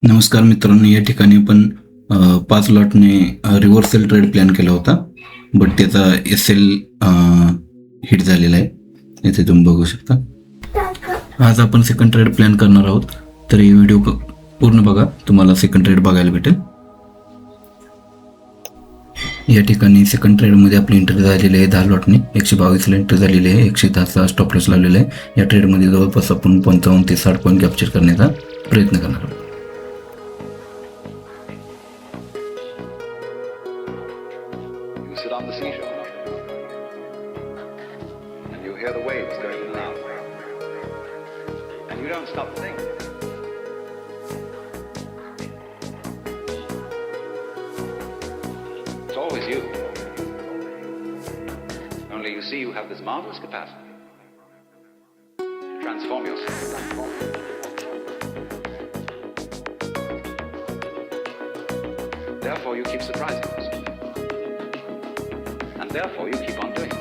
नमस्कार मित्रांनो, या ठिकाणी आपण 5 लॉटने रिव्हर्सल ट्रेड प्लॅन केला होता, बट त्याचा SL हिट झालेला आहे. इथे तुम्ही बघू शकता. आज आपण सेकंड ट्रेड प्लॅन करणार आहोत, तर ही व्हिडिओ पूर्ण बघा, तुम्हाला सेकंड ट्रेड बघायला भेटेल. या ठिकाणी सेकंड ट्रेडमध्ये आपली एंट्री झालेली आहे 10 लॉटने. 122 एंट्री झालेली आहे. 110चा स्टॉप लॉस लावलेला आहे. या ट्रेडमध्ये जवळपास आपण 55 ते 60 पॉईंट कॅप्चर करण्याचा प्रयत्न करणार आहोत. You sit on the seashore and you hear the waves going in and out, and you don't stop to think. It's always you. Only you see you have this marvelous capacity to transform yourself. Therefore you keep surprising yourself. And therefore you keep on doing it.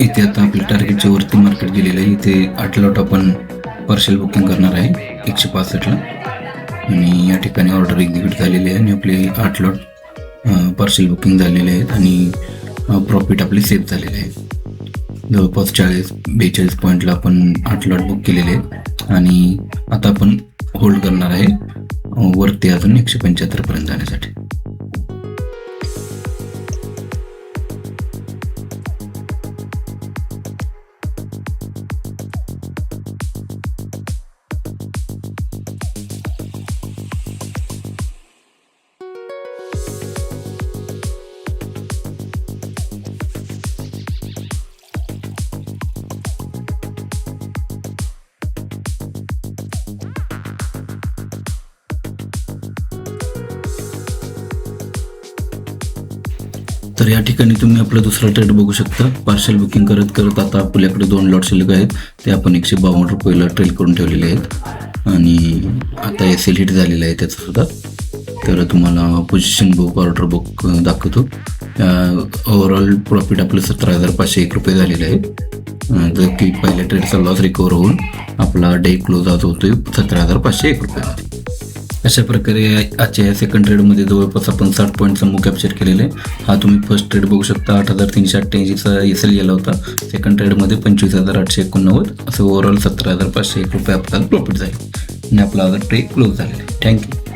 इथे आता आपल्या टार्गेटच्या वरती market गेलेलं आहे. इथे 8 lot आपण partial booking करणार आहे 165ला, आणि या ठिकाणी ऑर्डर एक्झिक्यूट झालेली आहे आणि आपले 8 लॉट पार्शल बुकिंग झालेले आहेत आणि प्रॉफिट आपले सेव्ह झालेले आहे. जवळपास 40-42 पॉईंटला आपण 8 लॉट बुक केलेले आहेत आणि आता आपण होल्ड करणार आहे वरती अजून 175 पर्यंत जाण्यासाठी. तर या ठिकाणी तुम्ही आपला दुसरा ट्रेड बघू शकता. पार्शल बुकिंग करत करत आता आपल्याकडे 2 लॉट शिल्लक आहेत. ते आपण 152 रुपयाला ट्रेल करून ठेवलेले आहेत आणि आता SL हिट झालेलं आहे त्याचं सुद्धा. तर तुम्हाला पोझिशन बुक, ऑर्डर बुक दाखवतो. ओव्हरऑल प्रॉफिट आपलं 17,501 रुपये झालेलं आहे. जर की पहिल्या ट्रेडचा लॉस रिकवर होऊन आपला डे क्लोज आउट होतोय 17,501 रुपये. अशा प्रकारे आजच्या या सेकंड ट्रेडमध्ये जवळपास आपण 60 पॉईंटचा मूव कॅप्चर केलेला आहे. हा तुम्ही फर्स्ट ट्रेड बघू शकता. 8,388चा SL गेला होता. सेकंड ट्रेडमध्ये 25,889, असं ओव्हरऑल 17,501 रुपये आपल्याला प्रॉफिट झाले आणि आपला ट्रेड क्लोज झालेला आहे. थँक्यू.